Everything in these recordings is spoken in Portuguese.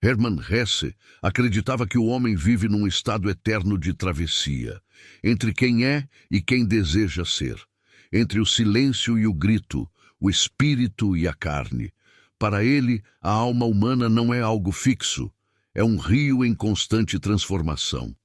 Hermann Hesse acreditava que o homem vive num estado eterno de travessia, entre quem é e quem deseja ser, entre o silêncio e o grito, o espírito e a carne. Para ele, a alma humana não é algo fixo, é um rio em constante transformação.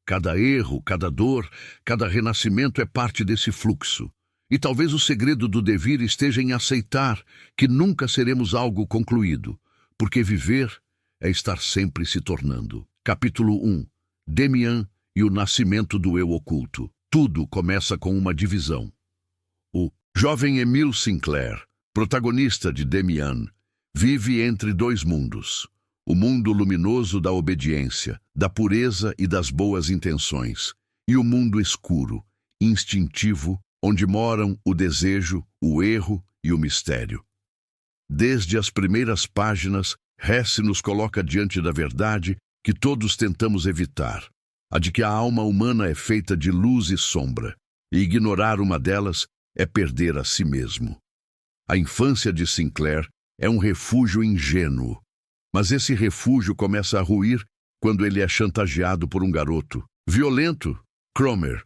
Cada erro, cada dor, cada renascimento é parte desse fluxo. E talvez o segredo do devir esteja em aceitar que nunca seremos algo concluído, porque viver é estar sempre se tornando. Capítulo 1. Demian e o nascimento do eu oculto. Tudo começa com uma divisão. O jovem Emile Sinclair, protagonista de Demian, vive entre dois mundos. O mundo luminoso da obediência, da pureza e das boas intenções, e o mundo escuro, instintivo, onde moram o desejo, o erro e o mistério. Desde as primeiras páginas, Hesse nos coloca diante da verdade que todos tentamos evitar, a de que a alma humana é feita de luz e sombra, e ignorar uma delas é perder a si mesmo. A infância de Sinclair é um refúgio ingênuo, mas esse refúgio começa a ruir quando ele é chantageado por um garoto violento, Cromer,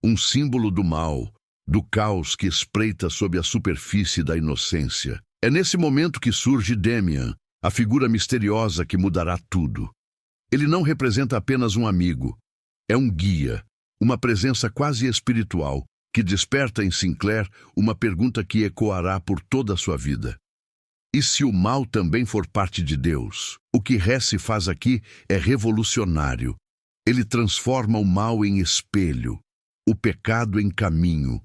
um símbolo do mal, do caos que espreita sob a superfície da inocência. É nesse momento que surge Demian, a figura misteriosa que mudará tudo. Ele não representa apenas um amigo, é um guia, uma presença quase espiritual que desperta em Sinclair uma pergunta que ecoará por toda a sua vida. E se o mal também for parte de Deus? O que Hesse faz aqui é revolucionário. Ele transforma o mal em espelho, o pecado em caminho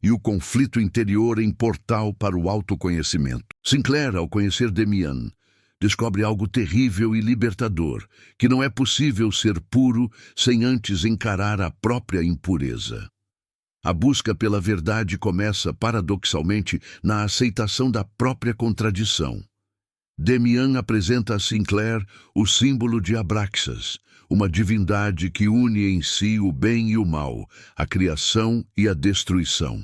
e o conflito interior em portal para o autoconhecimento. Sinclair, ao conhecer Demian, descobre algo terrível e libertador, que não é possível ser puro sem antes encarar a própria impureza. A busca pela verdade começa, paradoxalmente, na aceitação da própria contradição. Demian apresenta a Sinclair o símbolo de Abraxas, uma divindade que une em si o bem e o mal, a criação e a destruição.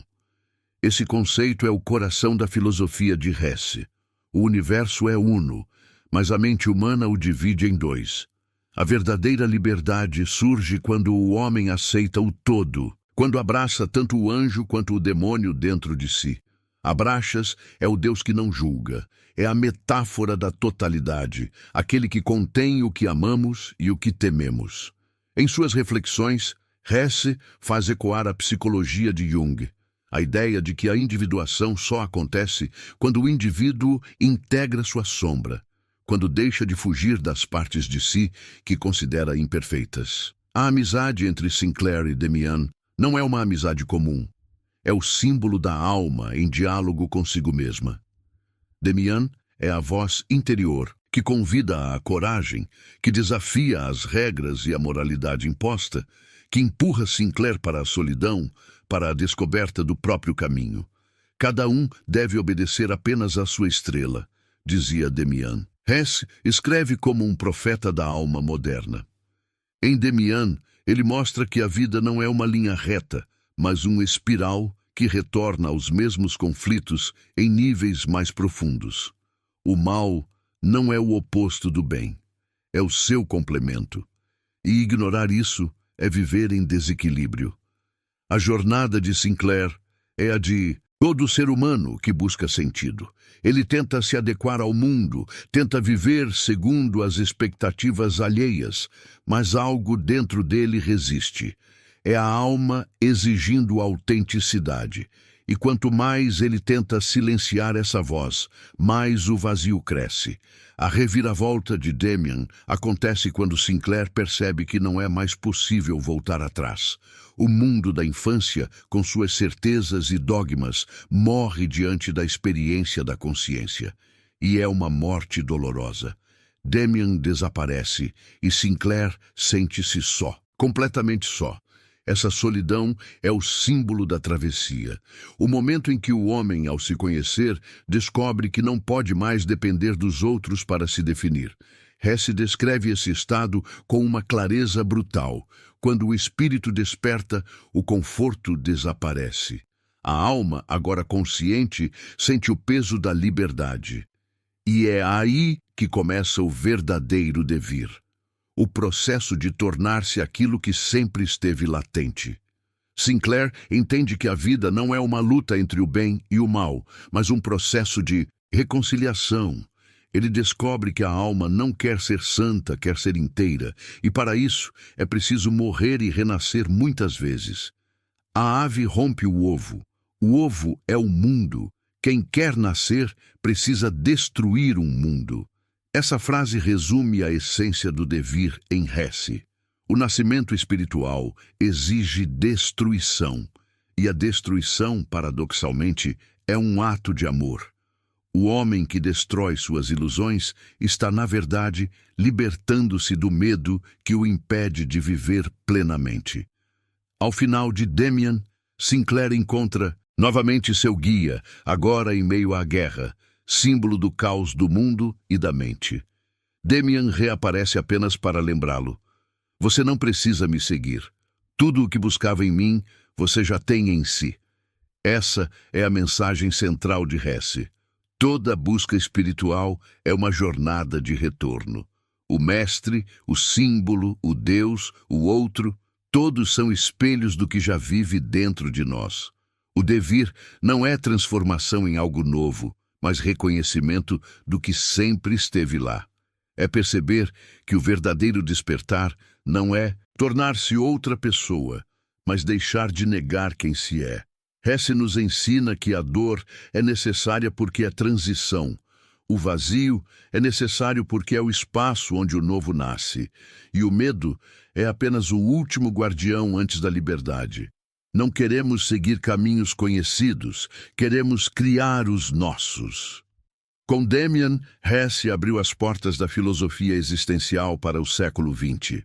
Esse conceito é o coração da filosofia de Hesse. O universo é uno, mas a mente humana o divide em dois. A verdadeira liberdade surge quando o homem aceita o todo, quando abraça tanto o anjo quanto o demônio dentro de si. Abraxas é o Deus que não julga, é a metáfora da totalidade, aquele que contém o que amamos e o que tememos. Em suas reflexões, Hesse faz ecoar a psicologia de Jung, a ideia de que a individuação só acontece quando o indivíduo integra sua sombra, quando deixa de fugir das partes de si que considera imperfeitas. A amizade entre Sinclair e Demian não é uma amizade comum. É o símbolo da alma em diálogo consigo mesma. Demian é a voz interior que convida à coragem, que desafia as regras e a moralidade imposta, que empurra Sinclair para a solidão, para a descoberta do próprio caminho. Cada um deve obedecer apenas à sua estrela, dizia Demian. Hesse escreve como um profeta da alma moderna. Em Demian, ele mostra que a vida não é uma linha reta, mas um espiral que retorna aos mesmos conflitos em níveis mais profundos. O mal não é o oposto do bem, é o seu complemento. E ignorar isso é viver em desequilíbrio. A jornada de Sinclair é a de todo ser humano que busca sentido. Ele tenta se adequar ao mundo, tenta viver segundo as expectativas alheias, mas algo dentro dele resiste. É a alma exigindo autenticidade. E quanto mais ele tenta silenciar essa voz, mais o vazio cresce. A reviravolta de Demian acontece quando Sinclair percebe que não é mais possível voltar atrás. O mundo da infância, com suas certezas e dogmas, morre diante da experiência da consciência. E é uma morte dolorosa. Demian desaparece e Sinclair sente-se só, completamente só. Essa solidão é o símbolo da travessia. O momento em que o homem, ao se conhecer, descobre que não pode mais depender dos outros para se definir. Hesse descreve esse estado com uma clareza brutal. Quando o espírito desperta, o conforto desaparece. A alma, agora consciente, sente o peso da liberdade. E é aí que começa o verdadeiro devir. O processo de tornar-se aquilo que sempre esteve latente. Sinclair entende que a vida não é uma luta entre o bem e o mal, mas um processo de reconciliação. Ele descobre que a alma não quer ser santa, quer ser inteira, e para isso é preciso morrer e renascer muitas vezes. A ave rompe o ovo. O ovo é o mundo. Quem quer nascer precisa destruir um mundo. Essa frase resume a essência do devir em Hesse. O nascimento espiritual exige destruição, e a destruição, paradoxalmente, é um ato de amor. O homem que destrói suas ilusões está, na verdade, libertando-se do medo que o impede de viver plenamente. Ao final de Demian, Sinclair encontra novamente seu guia, agora em meio à guerra, símbolo do caos do mundo e da mente. Demian reaparece apenas para lembrá-lo. Você não precisa me seguir. Tudo o que buscava em mim, você já tem em si. Essa é a mensagem central de Hesse. Toda busca espiritual é uma jornada de retorno. O mestre, o símbolo, o Deus, o outro, todos são espelhos do que já vive dentro de nós. O devir não é transformação em algo novo, mas reconhecimento do que sempre esteve lá. É perceber que o verdadeiro despertar não é tornar-se outra pessoa, mas deixar de negar quem se é. Hesse nos ensina que a dor é necessária porque é transição. O vazio é necessário porque é o espaço onde o novo nasce. E o medo é apenas o último guardião antes da liberdade. Não queremos seguir caminhos conhecidos, queremos criar os nossos. Com Demian, Hesse abriu as portas da filosofia existencial para o século XX.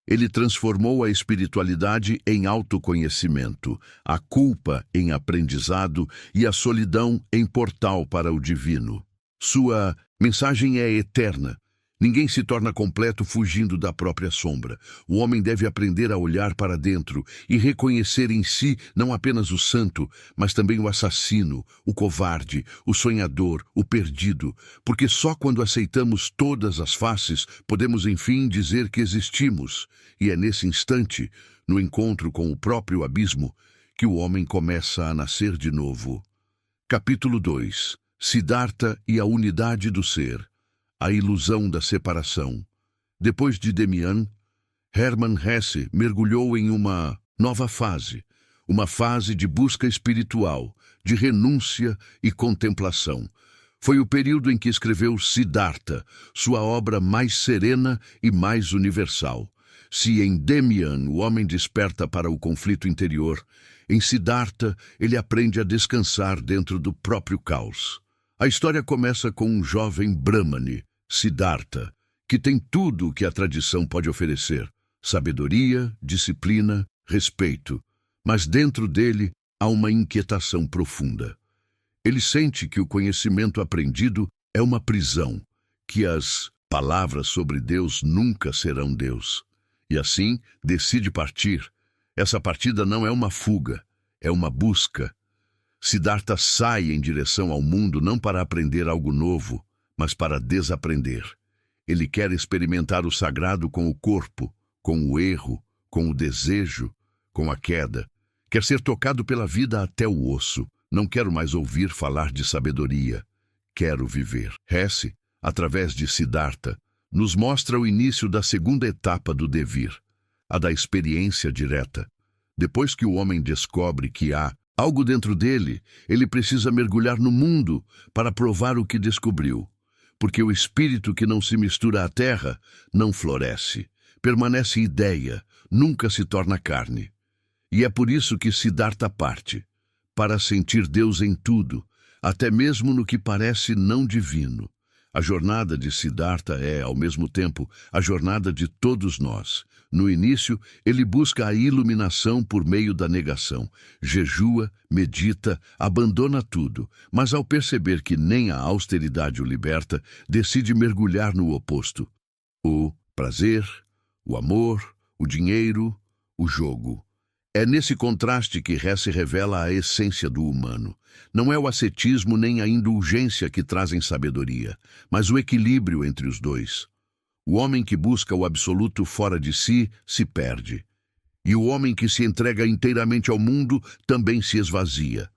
Ele transformou a espiritualidade em autoconhecimento, a culpa em aprendizado e a solidão em portal para o divino. Sua mensagem é eterna. Ninguém se torna completo fugindo da própria sombra. O homem deve aprender a olhar para dentro e reconhecer em si não apenas o santo, mas também o assassino, o covarde, o sonhador, o perdido, porque só quando aceitamos todas as faces podemos enfim dizer que existimos. E é nesse instante, no encontro com o próprio abismo, que o homem começa a nascer de novo. Capítulo 2. Siddhartha e a unidade do ser. A ilusão da separação. Depois de Demian, Hermann Hesse mergulhou em uma nova fase, uma fase de busca espiritual, de renúncia e contemplação. Foi o período em que escreveu Siddhartha, sua obra mais serena e mais universal. Se em Demian o homem desperta para o conflito interior, em Siddhartha ele aprende a descansar dentro do próprio caos. A história começa com um jovem Brahmane, Siddhartha, que tem tudo o que a tradição pode oferecer: sabedoria, disciplina, respeito. Mas dentro dele há uma inquietação profunda. Ele sente que o conhecimento aprendido é uma prisão, que as palavras sobre Deus nunca serão Deus. E assim decide partir. Essa partida não é uma fuga, é uma busca. Siddhartha sai em direção ao mundo não para aprender algo novo, mas para desaprender. Ele quer experimentar o sagrado com o corpo, com o erro, com o desejo, com a queda. Quer ser tocado pela vida até o osso. Não quero mais ouvir falar de sabedoria. Quero viver. Hesse, através de Siddhartha, nos mostra o início da segunda etapa do devir, a da experiência direta. Depois que o homem descobre que há algo dentro dele, ele precisa mergulhar no mundo para provar o que descobriu. Porque o espírito que não se mistura à terra não floresce, permanece ideia, nunca se torna carne. E é por isso que Siddhartha parte, para sentir Deus em tudo, até mesmo no que parece não divino. A jornada de Siddhartha é, ao mesmo tempo, a jornada de todos nós. No início, ele busca a iluminação por meio da negação. Jejua, medita, abandona tudo, mas ao perceber que nem a austeridade o liberta, decide mergulhar no oposto. O prazer, o amor, o dinheiro, o jogo. É nesse contraste que Hesse revela a essência do humano. Não é o ascetismo nem a indulgência que trazem sabedoria, mas o equilíbrio entre os dois. O homem que busca o absoluto fora de si se perde. E o homem que se entrega inteiramente ao mundo também se esvazia.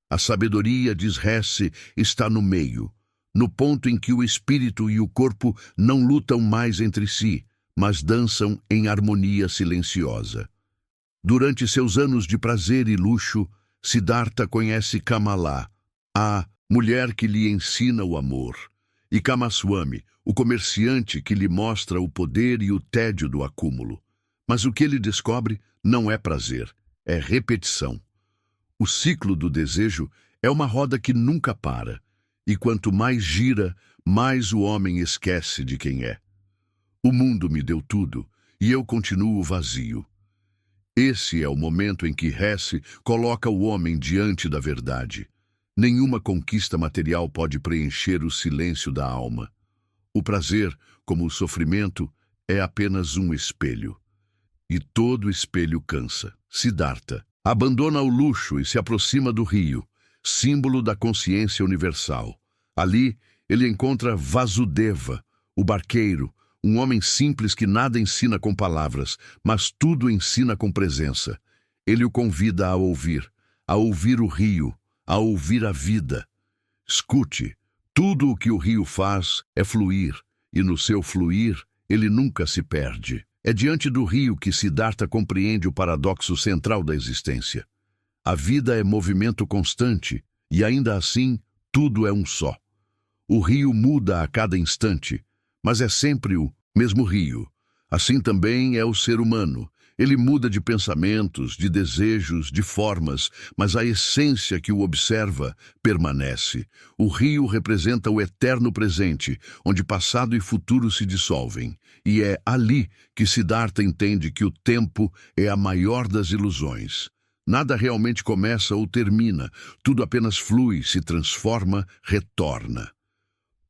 A sabedoria, diz Hesse, está no meio, no ponto em que o espírito e o corpo não lutam mais entre si, mas dançam em harmonia silenciosa. Durante seus anos de prazer e luxo, Siddhartha conhece Kamala, a mulher que lhe ensina o amor, e Kamaswami, o comerciante que lhe mostra o poder e o tédio do acúmulo. Mas o que ele descobre não é prazer, é repetição. O ciclo do desejo é uma roda que nunca para, e quanto mais gira, mais o homem esquece de quem é. O mundo me deu tudo, e eu continuo vazio. Esse é o momento em que Hesse coloca o homem diante da verdade. Nenhuma conquista material pode preencher o silêncio da alma. O prazer, como o sofrimento, é apenas um espelho. E todo espelho cansa. Siddhartha abandona o luxo e se aproxima do rio, símbolo da consciência universal. Ali, ele encontra Vasudeva, o barqueiro, um homem simples que nada ensina com palavras, mas tudo ensina com presença. Ele o convida a ouvir o rio, a ouvir a vida. Escute, tudo o que o rio faz é fluir, e no seu fluir, ele nunca se perde. É diante do rio que Siddhartha compreende o paradoxo central da existência. A vida é movimento constante, e ainda assim, tudo é um só. O rio muda a cada instante, mas é sempre o mesmo rio. Assim também é o ser humano. Ele muda de pensamentos, de desejos, de formas, mas a essência que o observa permanece. O rio representa o eterno presente, onde passado e futuro se dissolvem. E é ali que Siddhartha entende que o tempo é a maior das ilusões. Nada realmente começa ou termina, tudo apenas flui, se transforma, retorna.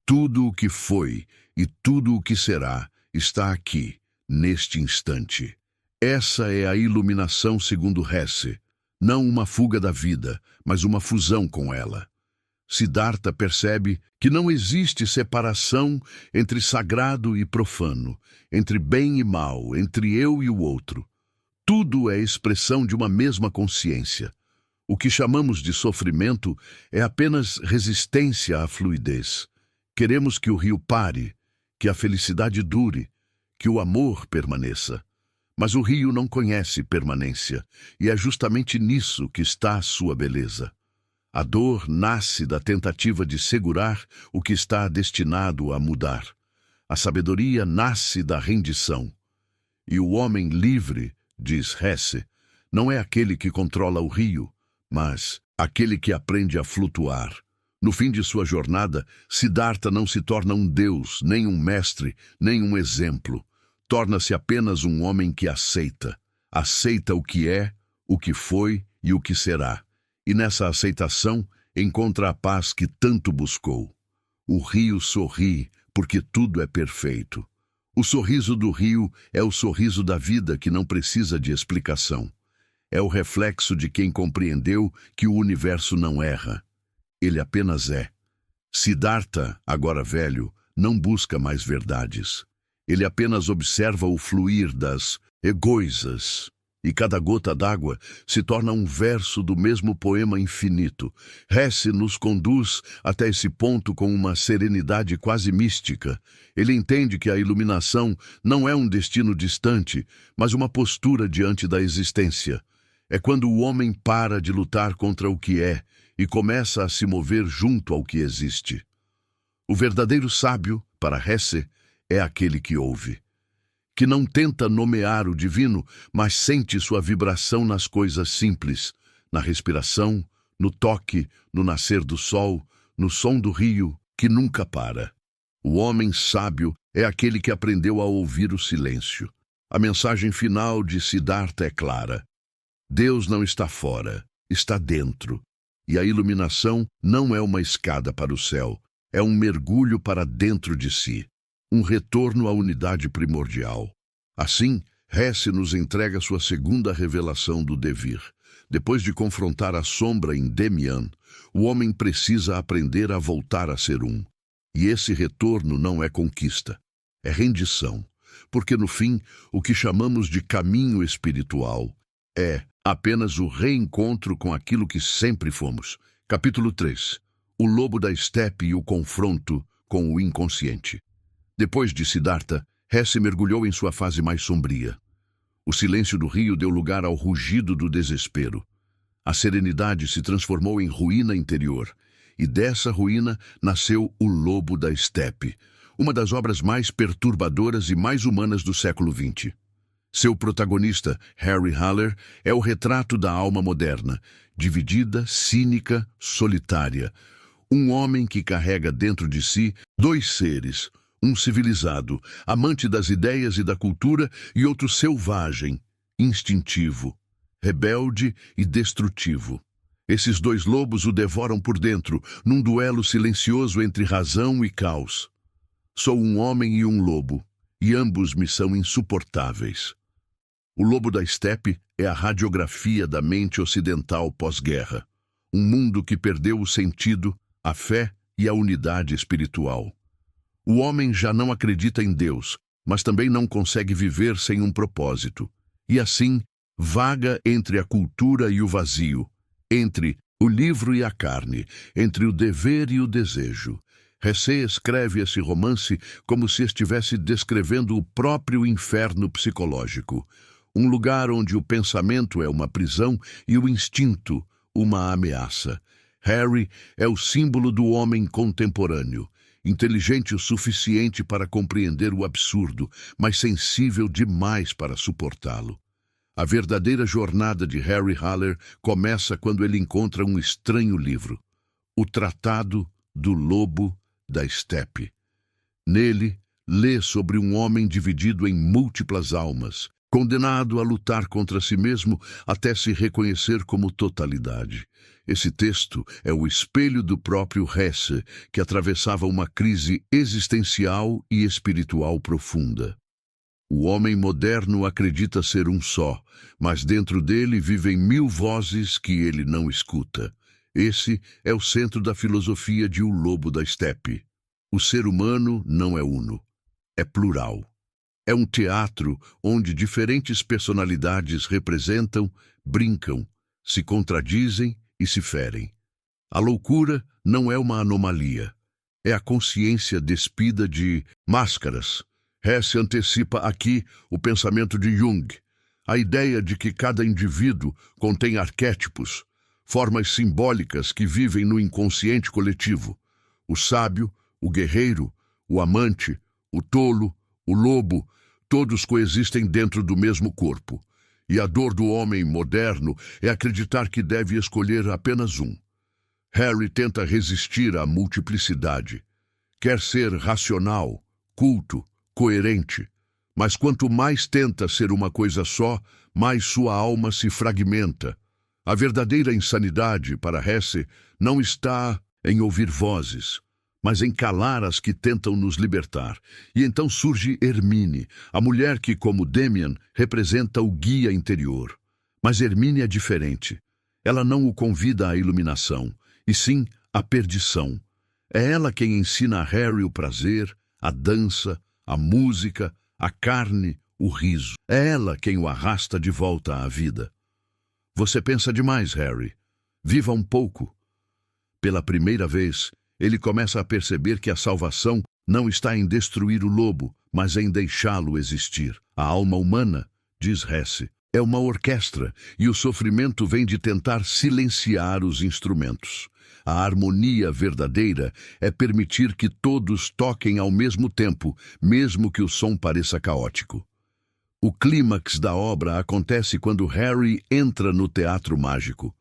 Tudo o que foi e tudo o que será está aqui, neste instante. Essa é a iluminação segundo Hesse, não uma fuga da vida, mas uma fusão com ela. Siddhartha percebe que não existe separação entre sagrado e profano, entre bem e mal, entre eu e o outro. Tudo é expressão de uma mesma consciência. O que chamamos de sofrimento é apenas resistência à fluidez. Queremos que o rio pare, que a felicidade dure, que o amor permaneça. Mas o rio não conhece permanência, e é justamente nisso que está a sua beleza. A dor nasce da tentativa de segurar o que está destinado a mudar. A sabedoria nasce da rendição. E o homem livre, diz Hesse, não é aquele que controla o rio, mas aquele que aprende a flutuar. No fim de sua jornada, Siddhartha não se torna um deus, nem um mestre, nem um exemplo. Torna-se apenas um homem que aceita. Aceita o que é, o que foi e o que será. E nessa aceitação encontra a paz que tanto buscou. O rio sorri porque tudo é perfeito. O sorriso do rio é o sorriso da vida que não precisa de explicação. É o reflexo de quem compreendeu que o universo não erra. Ele apenas é. Siddhartha, agora velho, não busca mais verdades. Ele apenas observa o fluir das coisas, e cada gota d'água se torna um verso do mesmo poema infinito. Hesse nos conduz até esse ponto com uma serenidade quase mística. Ele entende que a iluminação não é um destino distante, mas uma postura diante da existência. É quando o homem para de lutar contra o que é e começa a se mover junto ao que existe. O verdadeiro sábio, para Hesse, é aquele que ouve, que não tenta nomear o divino, mas sente sua vibração nas coisas simples, na respiração, no toque, no nascer do sol, no som do rio, que nunca para. O homem sábio é aquele que aprendeu a ouvir o silêncio. A mensagem final de Siddhartha é clara. Deus não está fora, está dentro. E a iluminação não é uma escada para o céu, é um mergulho para dentro de si. Um retorno à unidade primordial. Assim, Hesse nos entrega sua segunda revelação do devir. Depois de confrontar a sombra em Demian, o homem precisa aprender a voltar a ser um. E esse retorno não é conquista, é rendição. Porque no fim, o que chamamos de caminho espiritual é apenas o reencontro com aquilo que sempre fomos. Capítulo 3. O lobo da estepe e o confronto com o inconsciente. Depois de Siddhartha, Hesse mergulhou em sua fase mais sombria. O silêncio do rio deu lugar ao rugido do desespero. A serenidade se transformou em ruína interior, e dessa ruína nasceu O Lobo da Estepe, uma das obras mais perturbadoras e mais humanas do século XX. Seu protagonista, Harry Haller, é o retrato da alma moderna, dividida, cínica, solitária. Um homem que carrega dentro de si dois seres, um civilizado, amante das ideias e da cultura, e outro selvagem, instintivo, rebelde e destrutivo. Esses dois lobos o devoram por dentro, num duelo silencioso entre razão e caos. Sou um homem e um lobo, e ambos me são insuportáveis. O Lobo da Estepe é a radiografia da mente ocidental pós-guerra. Um mundo que perdeu o sentido, a fé e a unidade espiritual. O homem já não acredita em Deus, mas também não consegue viver sem um propósito. E assim, vaga entre a cultura e o vazio, entre o livro e a carne, entre o dever e o desejo. Hesse escreve esse romance como se estivesse descrevendo o próprio inferno psicológico, um lugar onde o pensamento é uma prisão e o instinto uma ameaça. Harry é o símbolo do homem contemporâneo, inteligente o suficiente para compreender o absurdo, mas sensível demais para suportá-lo. A verdadeira jornada de Harry Haller começa quando ele encontra um estranho livro, o Tratado do Lobo da Estepe. Nele, lê sobre um homem dividido em múltiplas almas, condenado a lutar contra si mesmo até se reconhecer como totalidade. Esse texto é o espelho do próprio Hesse, que atravessava uma crise existencial e espiritual profunda. O homem moderno acredita ser um só, mas dentro dele vivem 1000 vozes que ele não escuta. Esse é o centro da filosofia de O Lobo da Estepe. O ser humano não é uno, é plural. É um teatro onde diferentes personalidades representam, brincam, se contradizem e se ferem. A loucura não é uma anomalia. É a consciência despida de máscaras. Hesse antecipa aqui o pensamento de Jung, a ideia de que cada indivíduo contém arquétipos, formas simbólicas que vivem no inconsciente coletivo. O sábio, o guerreiro, o amante, o tolo, o lobo, todos coexistem dentro do mesmo corpo. E a dor do homem moderno é acreditar que deve escolher apenas um. Harry tenta resistir à multiplicidade. Quer ser racional, culto, coerente. Mas quanto mais tenta ser uma coisa só, mais sua alma se fragmenta. A verdadeira insanidade, para Hesse, não está em ouvir vozes, mas em calar as que tentam nos libertar. E então surge Hermine, a mulher que, como Demian, representa o guia interior. Mas Hermine é diferente. Ela não o convida à iluminação, e sim à perdição. É ela quem ensina a Harry o prazer, a dança, a música, a carne, o riso. É ela quem o arrasta de volta à vida. Você pensa demais, Harry. Viva um pouco. Pela primeira vez, ele começa a perceber que a salvação não está em destruir o lobo, mas em deixá-lo existir. A alma humana, diz Hesse, é uma orquestra e o sofrimento vem de tentar silenciar os instrumentos. A harmonia verdadeira é permitir que todos toquem ao mesmo tempo, mesmo que o som pareça caótico. O clímax da obra acontece quando Harry entra no teatro mágico.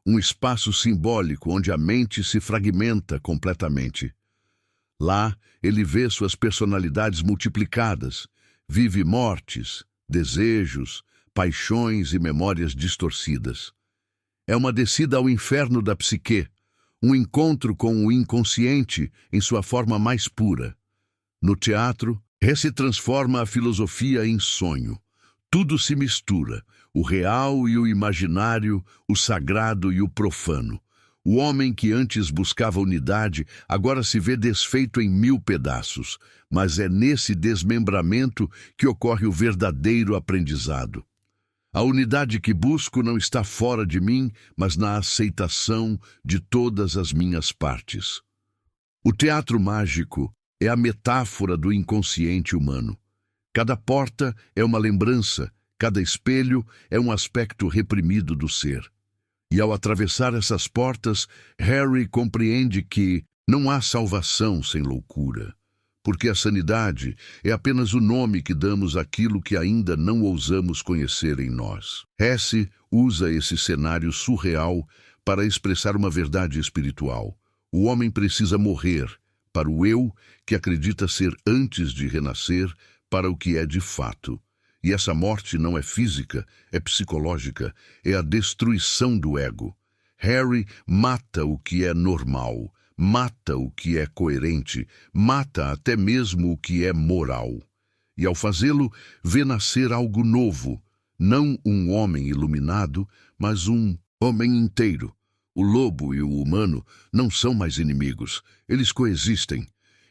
Um espaço simbólico onde a mente se fragmenta completamente. Lá, ele vê suas personalidades multiplicadas, vive mortes, desejos, paixões e memórias distorcidas. É uma descida ao inferno da psique, um encontro com o inconsciente em sua forma mais pura. No teatro, Hesse transforma a filosofia em sonho. Tudo se mistura, o real e o imaginário, o sagrado e o profano. O homem que antes buscava unidade, agora se vê desfeito em 1000 pedaços, mas é nesse desmembramento que ocorre o verdadeiro aprendizado. A unidade que busco não está fora de mim, mas na aceitação de todas as minhas partes. O teatro mágico é a metáfora do inconsciente humano. Cada porta é uma lembrança, cada espelho é um aspecto reprimido do ser. E ao atravessar essas portas, Harry compreende que não há salvação sem loucura, porque a sanidade é apenas o nome que damos àquilo que ainda não ousamos conhecer em nós. Hesse usa esse cenário surreal para expressar uma verdade espiritual. O homem precisa morrer para o eu que acredita ser antes de renascer para o que é de fato. E essa morte não é física, é psicológica, é a destruição do ego. Harry mata o que é normal, mata o que é coerente, mata até mesmo o que é moral. E ao fazê-lo, vê nascer algo novo, não um homem iluminado, mas um homem inteiro. O lobo e o humano não são mais inimigos, eles coexistem.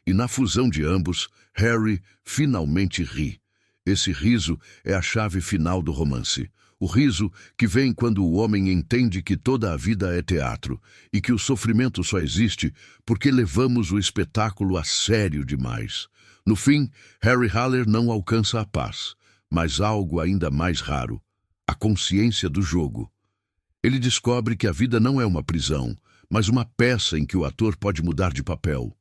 E na fusão de ambos, Harry finalmente ri. Esse riso é a chave final do romance. O riso que vem quando o homem entende que toda a vida é teatro e que o sofrimento só existe porque levamos o espetáculo a sério demais. No fim, Harry Haller não alcança a paz, mas algo ainda mais raro, a consciência do jogo. Ele descobre que a vida não é uma prisão, mas uma peça em que o ator pode mudar de papel.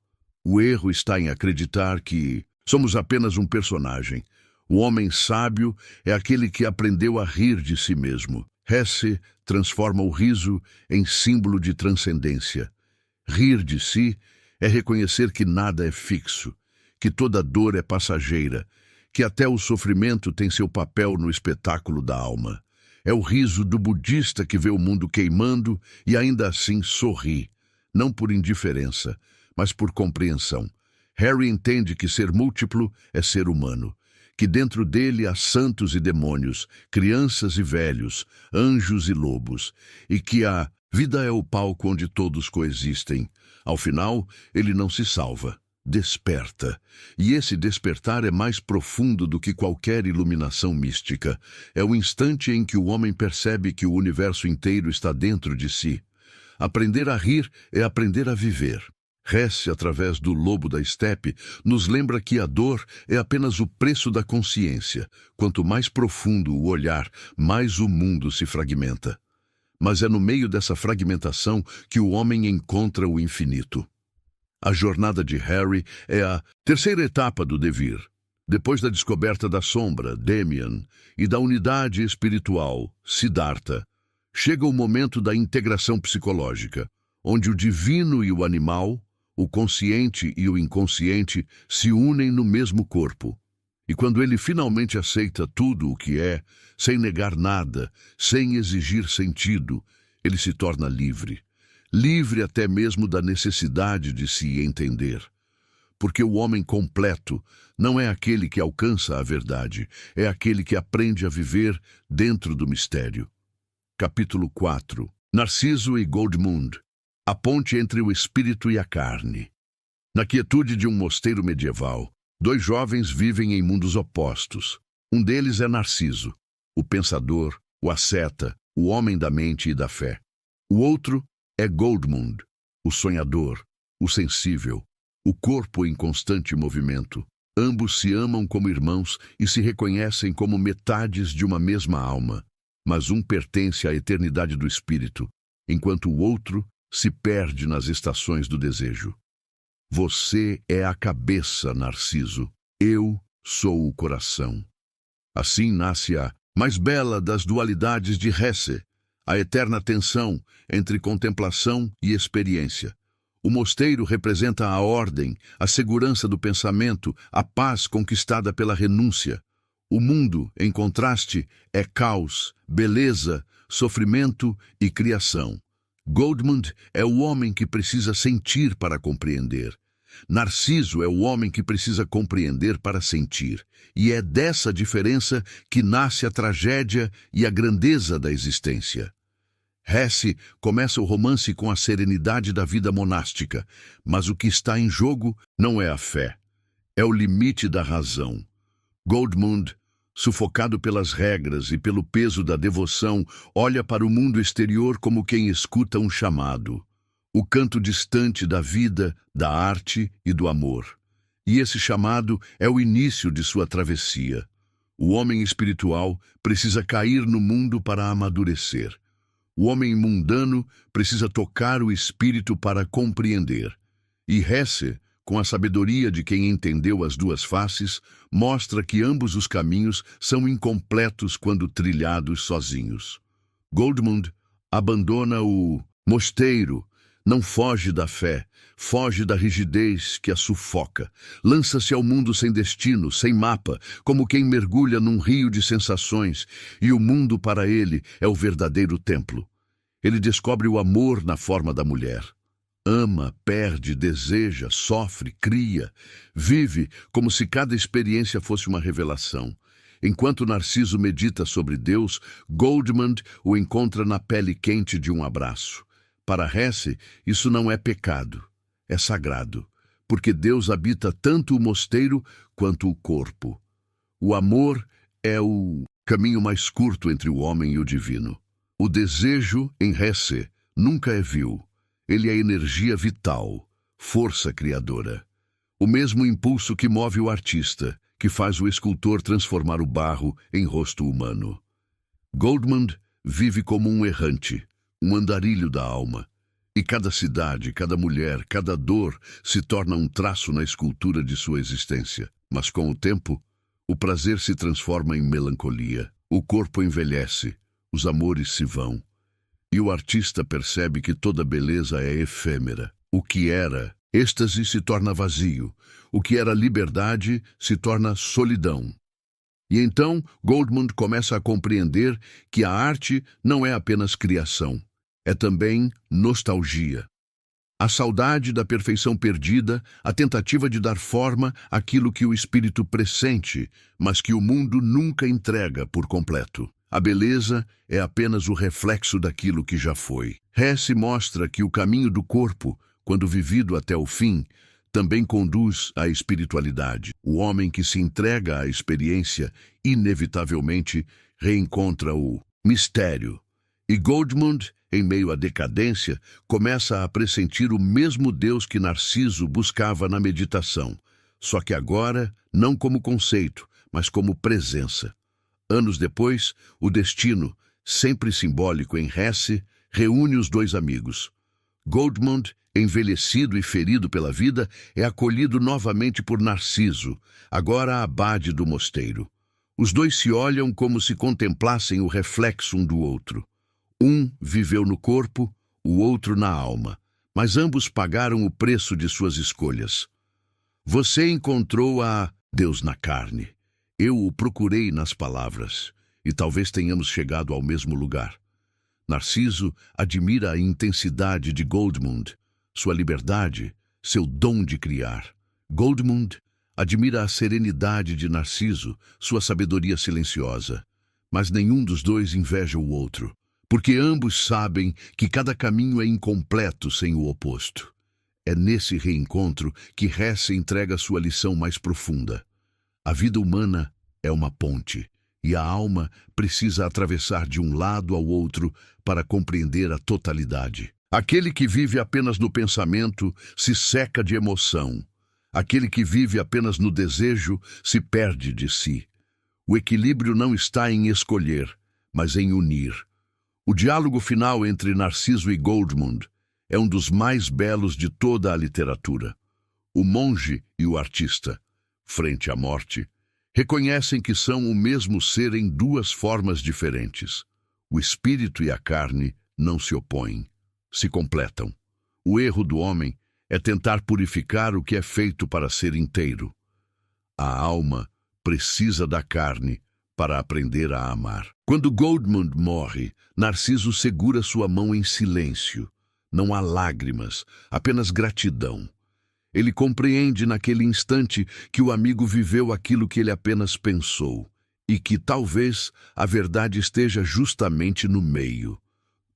O erro está em acreditar que somos apenas um personagem. O homem sábio é aquele que aprendeu a rir de si mesmo. Hesse transforma o riso em símbolo de transcendência. Rir de si é reconhecer que nada é fixo, que toda dor é passageira, que até o sofrimento tem seu papel no espetáculo da alma. É o riso do budista que vê o mundo queimando e ainda assim sorri, não por indiferença, mas por compreensão. Harry entende que ser múltiplo é ser humano, que dentro dele há santos e demônios, crianças e velhos, anjos e lobos, e que a vida é o palco onde todos coexistem. Ao final, ele não se salva, desperta. E esse despertar é mais profundo do que qualquer iluminação mística. É o instante em que o homem percebe que o universo inteiro está dentro de si. Aprender a rir é aprender a viver. Hesse, através do lobo da estepe, nos lembra que a dor é apenas o preço da consciência. Quanto mais profundo o olhar, mais o mundo se fragmenta. Mas é no meio dessa fragmentação que o homem encontra o infinito. A jornada de Harry é a terceira etapa do devir. Depois da descoberta da sombra, Demian, e da unidade espiritual, Siddhartha, chega o momento da integração psicológica, onde o divino e o animal, o consciente e o inconsciente se unem no mesmo corpo. E quando ele finalmente aceita tudo o que é, sem negar nada, sem exigir sentido, ele se torna livre. Livre até mesmo da necessidade de se entender. Porque o homem completo não é aquele que alcança a verdade, é aquele que aprende a viver dentro do mistério. Capítulo 4. Narciso e Goldmund. A ponte entre o espírito e a carne. Na quietude de um mosteiro medieval, dois jovens vivem em mundos opostos. Um deles é Narciso, o pensador, o asceta, o homem da mente e da fé. O outro é Goldmund, o sonhador, o sensível, o corpo em constante movimento. Ambos se amam como irmãos e se reconhecem como metades de uma mesma alma, mas um pertence à eternidade do espírito, enquanto o outro se perde nas estações do desejo. Você é a cabeça, Narciso. Eu sou o coração. Assim nasce a mais bela das dualidades de Hesse, a eterna tensão entre contemplação e experiência. O mosteiro representa a ordem, a segurança do pensamento, a paz conquistada pela renúncia. O mundo, em contraste, é caos, beleza, sofrimento e criação. Goldmund é o homem que precisa sentir para compreender. Narciso é o homem que precisa compreender para sentir, e é dessa diferença que nasce a tragédia e a grandeza da existência. Hesse começa o romance com a serenidade da vida monástica, mas o que está em jogo não é a fé, é o limite da razão. Goldmund, sufocado pelas regras e pelo peso da devoção, olha para o mundo exterior como quem escuta um chamado, o canto distante da vida, da arte e do amor. E esse chamado é o início de sua travessia. O homem espiritual precisa cair no mundo para amadurecer. O homem mundano precisa tocar o espírito para compreender. E Hesse, com a sabedoria de quem entendeu as duas faces, mostra que ambos os caminhos são incompletos quando trilhados sozinhos. Goldmund abandona o mosteiro, não foge da fé, foge da rigidez que a sufoca. Lança-se ao mundo sem destino, sem mapa, como quem mergulha num rio de sensações, e o mundo para ele é o verdadeiro templo. Ele descobre o amor na forma da mulher. Ama, perde, deseja, sofre, cria, vive como se cada experiência fosse uma revelação. Enquanto Narciso medita sobre Deus, Goldmund o encontra na pele quente de um abraço. Para Hesse, isso não é pecado, é sagrado, porque Deus habita tanto o mosteiro quanto o corpo. O amor é o caminho mais curto entre o homem e o divino. O desejo, em Hesse, nunca é vil. Ele é energia vital, força criadora. O mesmo impulso que move o artista, que faz o escultor transformar o barro em rosto humano. Goldmund vive como um errante, um andarilho da alma. E cada cidade, cada mulher, cada dor se torna um traço na escultura de sua existência. Mas com o tempo, o prazer se transforma em melancolia. O corpo envelhece, os amores se vão. E o artista percebe que toda beleza é efêmera. O que era êxtase se torna vazio. O que era liberdade se torna solidão. E então Goldmund começa a compreender que a arte não é apenas criação, é também nostalgia. A saudade da perfeição perdida, a tentativa de dar forma àquilo que o espírito pressente, mas que o mundo nunca entrega por completo. A beleza é apenas o reflexo daquilo que já foi. Hesse mostra que o caminho do corpo, quando vivido até o fim, também conduz à espiritualidade. O homem que se entrega à experiência, inevitavelmente, reencontra o mistério. E Goldmund, em meio à decadência, começa a pressentir o mesmo Deus que Narciso buscava na meditação, só que agora não como conceito, mas como presença. Anos depois, o destino, sempre simbólico em Hesse, reúne os dois amigos. Goldmund, envelhecido e ferido pela vida, é acolhido novamente por Narciso, agora abade do mosteiro. Os dois se olham como se contemplassem o reflexo um do outro. Um viveu no corpo, o outro na alma, mas ambos pagaram o preço de suas escolhas. Você encontrou a Deus na carne. Eu o procurei nas palavras, e talvez tenhamos chegado ao mesmo lugar. Narciso admira a intensidade de Goldmund, sua liberdade, seu dom de criar. Goldmund admira a serenidade de Narciso, sua sabedoria silenciosa. Mas nenhum dos dois inveja o outro, porque ambos sabem que cada caminho é incompleto sem o oposto. É nesse reencontro que Hesse entrega sua lição mais profunda. A vida humana é uma ponte, e a alma precisa atravessar de um lado ao outro para compreender a totalidade. Aquele que vive apenas no pensamento se seca de emoção. Aquele que vive apenas no desejo se perde de si. O equilíbrio não está em escolher, mas em unir. O diálogo final entre Narciso e Goldmund é um dos mais belos de toda a literatura. O monge e o artista, frente à morte, reconhecem que são o mesmo ser em duas formas diferentes. O espírito e a carne não se opõem, se completam. O erro do homem é tentar purificar o que é feito para ser inteiro. A alma precisa da carne para aprender a amar. Quando Goldmund morre, Narciso segura sua mão em silêncio. Não há lágrimas, apenas gratidão. Ele compreende naquele instante que o amigo viveu aquilo que ele apenas pensou, e que talvez a verdade esteja justamente no meio.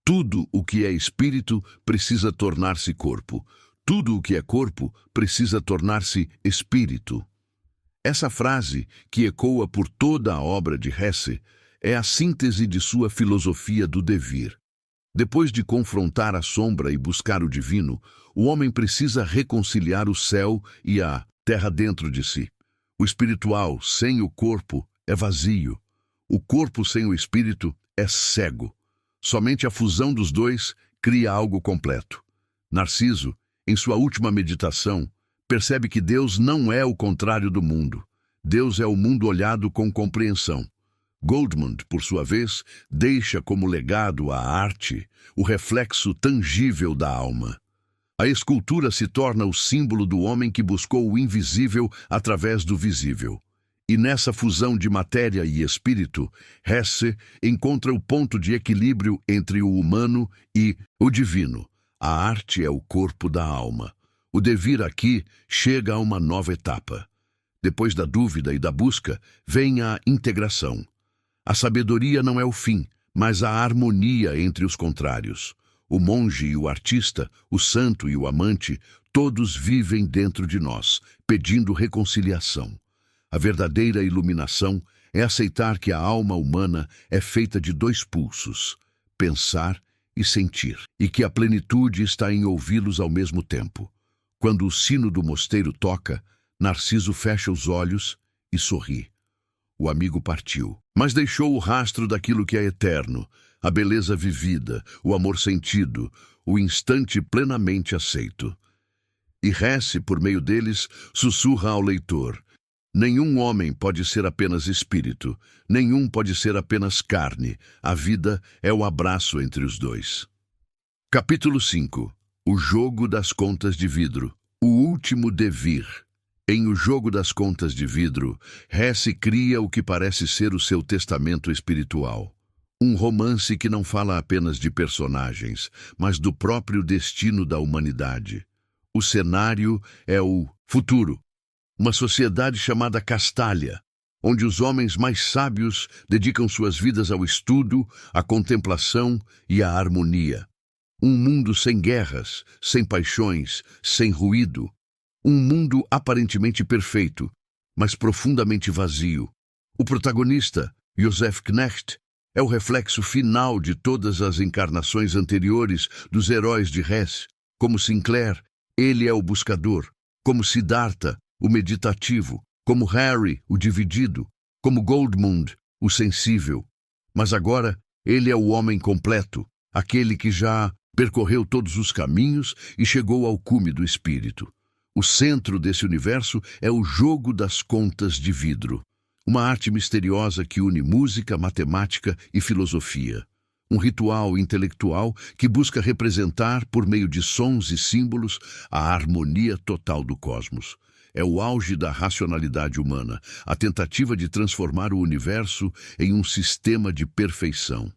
Tudo o que é espírito precisa tornar-se corpo. Tudo o que é corpo precisa tornar-se espírito. Essa frase, que ecoa por toda a obra de Hesse, é a síntese de sua filosofia do devir. Depois de confrontar a sombra e buscar o divino, o homem precisa reconciliar o céu e a terra dentro de si. O espiritual, sem o corpo, é vazio. O corpo sem o espírito é cego. Somente a fusão dos dois cria algo completo. Narciso, em sua última meditação, percebe que Deus não é o contrário do mundo. Deus é o mundo olhado com compreensão. Goldmund, por sua vez, deixa como legado a arte, o reflexo tangível da alma. A escultura se torna o símbolo do homem que buscou o invisível através do visível. E nessa fusão de matéria e espírito, Hesse encontra o ponto de equilíbrio entre o humano e o divino. A arte é o corpo da alma. O devir aqui chega a uma nova etapa. Depois da dúvida e da busca, vem a integração. A sabedoria não é o fim, mas a harmonia entre os contrários. O monge e o artista, o santo e o amante, todos vivem dentro de nós, pedindo reconciliação. A verdadeira iluminação é aceitar que a alma humana é feita de dois pulsos, pensar e sentir, e que a plenitude está em ouvi-los ao mesmo tempo. Quando o sino do mosteiro toca, Narciso fecha os olhos e sorri. O amigo partiu, mas deixou o rastro daquilo que é eterno, a beleza vivida, o amor sentido, o instante plenamente aceito. E Hesse, por meio deles, sussurra ao leitor: nenhum homem pode ser apenas espírito, nenhum pode ser apenas carne. A vida é o abraço entre os dois. Capítulo 5. O jogo das contas de vidro. O último devir. Em O Jogo das Contas de Vidro, Hesse cria o que parece ser o seu testamento espiritual. Um romance que não fala apenas de personagens, mas do próprio destino da humanidade. O cenário é o futuro. Uma sociedade chamada Castalia, onde os homens mais sábios dedicam suas vidas ao estudo, à contemplação e à harmonia. Um mundo sem guerras, sem paixões, sem ruído. Um mundo aparentemente perfeito, mas profundamente vazio. O protagonista, Joseph Knecht, é o reflexo final de todas as encarnações anteriores dos heróis de Hesse. Como Sinclair, ele é o buscador. Como Siddhartha, o meditativo. Como Harry, o dividido. Como Goldmund, o sensível. Mas agora, ele é o homem completo, aquele que já percorreu todos os caminhos e chegou ao cume do espírito. O centro desse universo é o jogo das contas de vidro, uma arte misteriosa que une música, matemática e filosofia. Um ritual intelectual que busca representar, por meio de sons e símbolos, a harmonia total do cosmos. É o auge da racionalidade humana, a tentativa de transformar o universo em um sistema de perfeição.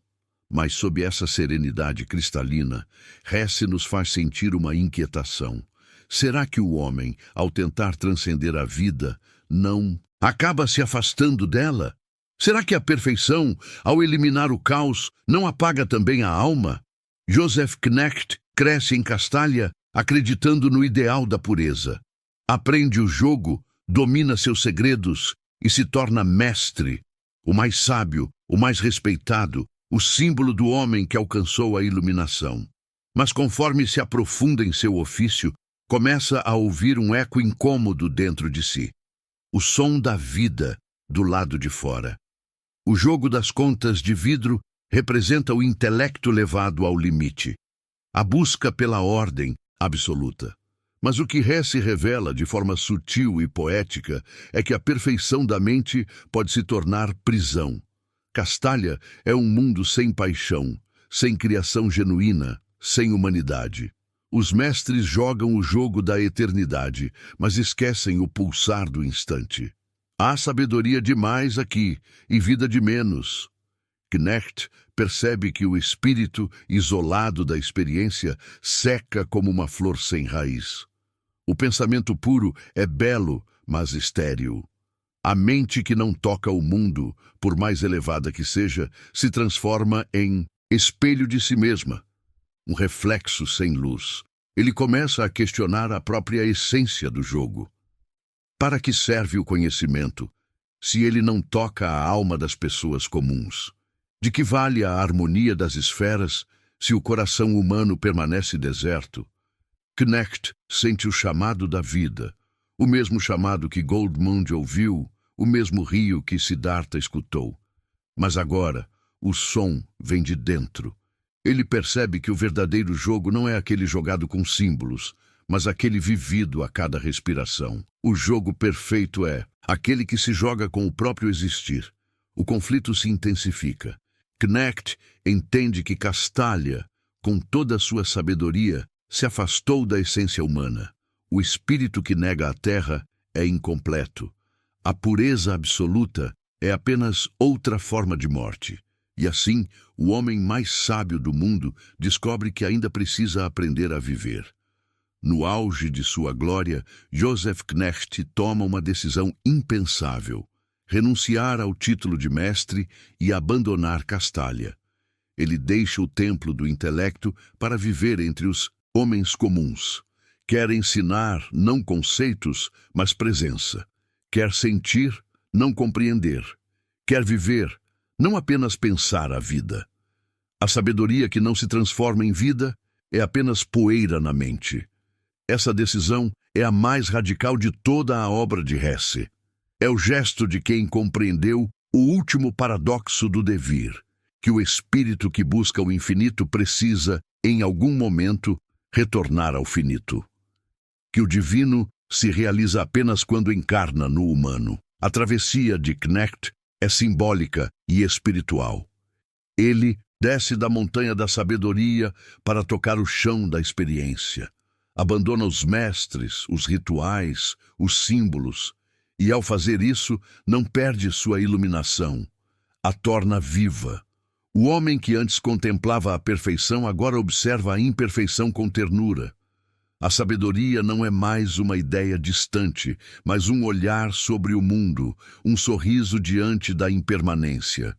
Mas sob essa serenidade cristalina, Hesse nos faz sentir uma inquietação. Será que o homem, ao tentar transcender a vida, não acaba se afastando dela? Será que a perfeição, ao eliminar o caos, não apaga também a alma? Joseph Knecht cresce em Castalia acreditando no ideal da pureza. Aprende o jogo, domina seus segredos e se torna mestre, o mais sábio, o mais respeitado, o símbolo do homem que alcançou a iluminação. Mas conforme se aprofunda em seu ofício, começa a ouvir um eco incômodo dentro de si. O som da vida do lado de fora. O jogo das contas de vidro representa o intelecto levado ao limite. A busca pela ordem absoluta. Mas o que Hesse revela de forma sutil e poética é que a perfeição da mente pode se tornar prisão. Castalia é um mundo sem paixão, sem criação genuína, sem humanidade. Os mestres jogam o jogo da eternidade, mas esquecem o pulsar do instante. Há sabedoria demais aqui e vida de menos. Knecht percebe que o espírito, isolado da experiência, seca como uma flor sem raiz. O pensamento puro é belo, mas estéril. A mente que não toca o mundo, por mais elevada que seja, se transforma em espelho de si mesma, um reflexo sem luz. Ele começa a questionar a própria essência do jogo. Para que serve o conhecimento, se ele não toca a alma das pessoas comuns? De que vale a harmonia das esferas, se o coração humano permanece deserto? Knecht sente o chamado da vida, o mesmo chamado que Goldmund ouviu, o mesmo rio que Siddhartha escutou. Mas agora, o som vem de dentro. Ele percebe que o verdadeiro jogo não é aquele jogado com símbolos, mas aquele vivido a cada respiração. O jogo perfeito é aquele que se joga com o próprio existir. O conflito se intensifica. Knecht entende que Castalha, com toda a sua sabedoria, se afastou da essência humana. O espírito que nega a terra é incompleto. A pureza absoluta é apenas outra forma de morte. E assim, o homem mais sábio do mundo descobre que ainda precisa aprender a viver. No auge de sua glória, Joseph Knecht toma uma decisão impensável: renunciar ao título de mestre e abandonar Castalha. Ele deixa o templo do intelecto para viver entre os homens comuns. Quer ensinar não conceitos, mas presença. Quer sentir, não compreender. Quer viver, não apenas pensar a vida. A sabedoria que não se transforma em vida é apenas poeira na mente. Essa decisão é a mais radical de toda a obra de Hesse. É o gesto de quem compreendeu o último paradoxo do devir, que o espírito que busca o infinito precisa, em algum momento, retornar ao finito. Que o divino se realiza apenas quando encarna no humano. A travessia de Knecht é simbólica e espiritual. Ele desce da montanha da sabedoria para tocar o chão da experiência. Abandona os mestres, os rituais, os símbolos, e ao fazer isso, não perde sua iluminação, a torna viva. O homem que antes contemplava a perfeição agora observa a imperfeição com ternura. A sabedoria não é mais uma ideia distante, mas um olhar sobre o mundo, um sorriso diante da impermanência.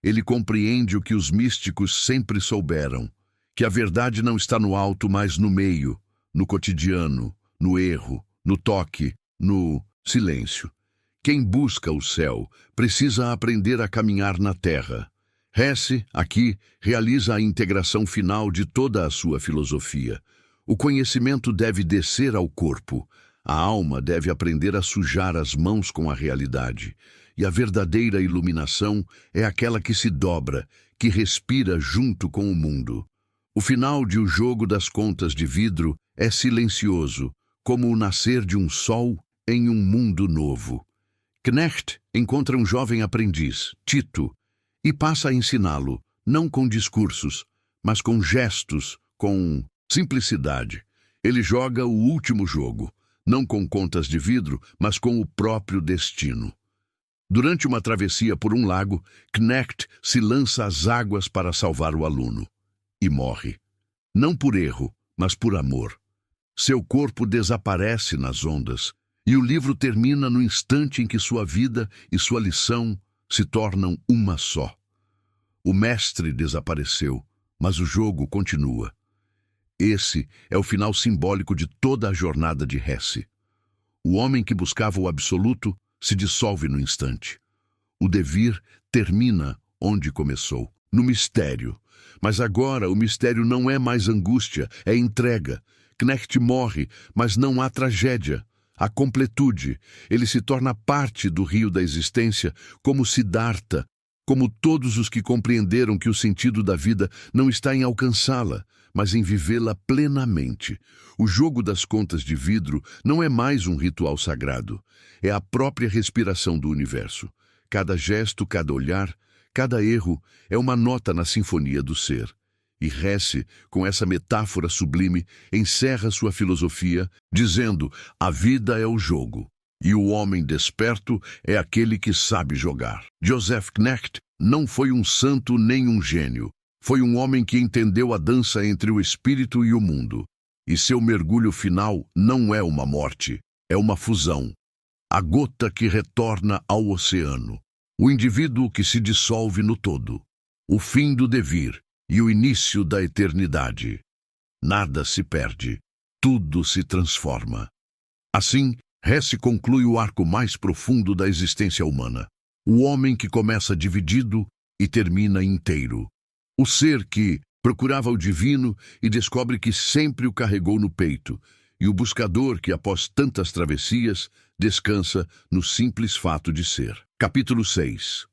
Ele compreende o que os místicos sempre souberam, que a verdade não está no alto, mas no meio, no cotidiano, no erro, no toque, no silêncio. Quem busca o céu precisa aprender a caminhar na terra. Hesse, aqui, realiza a integração final de toda a sua filosofia. O conhecimento deve descer ao corpo. A alma deve aprender a sujar as mãos com a realidade. E a verdadeira iluminação é aquela que se dobra, que respira junto com o mundo. O final de O Jogo das Contas de Vidro é silencioso, como o nascer de um sol em um mundo novo. Knecht encontra um jovem aprendiz, Tito, e passa a ensiná-lo, não com discursos, mas com gestos, com simplicidade. Ele joga o último jogo, não com contas de vidro, mas com o próprio destino. Durante uma travessia por um lago, Knecht se lança às águas para salvar o aluno. E morre. Não por erro, mas por amor. Seu corpo desaparece nas ondas, e o livro termina no instante em que sua vida e sua lição se tornam uma só. O mestre desapareceu, mas o jogo continua. Esse é o final simbólico de toda a jornada de Hesse. O homem que buscava o absoluto se dissolve no instante. O devir termina onde começou, no mistério. Mas agora o mistério não é mais angústia, é entrega. Knecht morre, mas não há tragédia. Há completude. Ele se torna parte do rio da existência, como Siddhartha, como todos os que compreenderam que o sentido da vida não está em alcançá-la, mas em vivê-la plenamente. O jogo das contas de vidro não é mais um ritual sagrado. É a própria respiração do universo. Cada gesto, cada olhar, cada erro é uma nota na sinfonia do ser. E Hesse, com essa metáfora sublime, encerra sua filosofia, dizendo: a vida é o jogo, e o homem desperto é aquele que sabe jogar. Joseph Knecht não foi um santo nem um gênio. Foi um homem que entendeu a dança entre o espírito e o mundo. E seu mergulho final não é uma morte, é uma fusão. A gota que retorna ao oceano. O indivíduo que se dissolve no todo. O fim do devir e o início da eternidade. Nada se perde, tudo se transforma. Assim, Hesse conclui o arco mais profundo da existência humana. O homem que começa dividido e termina inteiro. O ser que procurava o divino e descobre que sempre o carregou no peito. E o buscador que, após tantas travessias, descansa no simples fato de ser. Capítulo 6.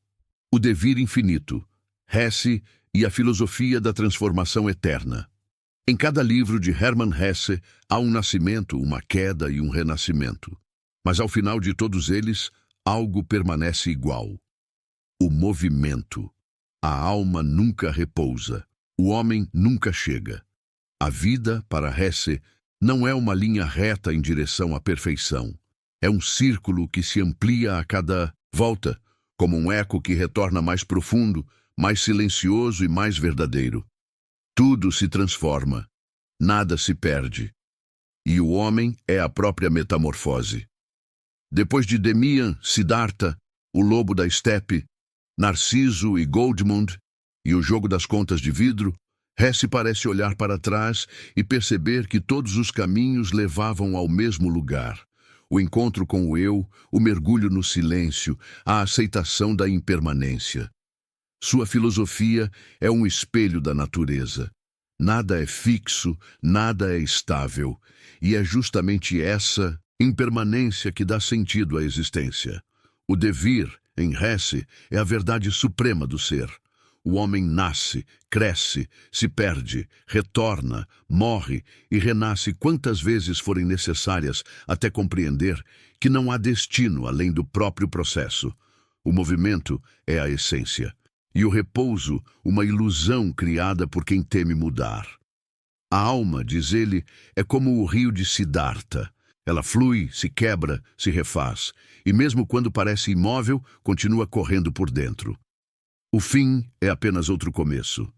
O devir infinito. Hesse e a filosofia da transformação eterna. Em cada livro de Hermann Hesse há um nascimento, uma queda e um renascimento. Mas ao final de todos eles, algo permanece igual. O movimento. A alma nunca repousa. O homem nunca chega. A vida, para Hesse, não é uma linha reta em direção à perfeição. É um círculo que se amplia a cada volta, como um eco que retorna mais profundo, mais silencioso e mais verdadeiro. Tudo se transforma, nada se perde. E o homem é a própria metamorfose. Depois de Demian, Siddhartha, o lobo da estepe, Narciso e Goldmund, e o jogo das contas de vidro, Hesse parece olhar para trás e perceber que todos os caminhos levavam ao mesmo lugar. O encontro com o eu, o mergulho no silêncio, a aceitação da impermanência. Sua filosofia é um espelho da natureza. Nada é fixo, nada é estável, e é justamente essa impermanência que dá sentido à existência. O devir, em Hesse, é a verdade suprema do ser. O homem nasce, cresce, se perde, retorna, morre e renasce quantas vezes forem necessárias até compreender que não há destino além do próprio processo. O movimento é a essência, e o repouso uma ilusão criada por quem teme mudar. A alma, diz ele, é como o rio de Siddhartha. Ela flui, se quebra, se refaz, e mesmo quando parece imóvel, continua correndo por dentro. O fim é apenas outro começo.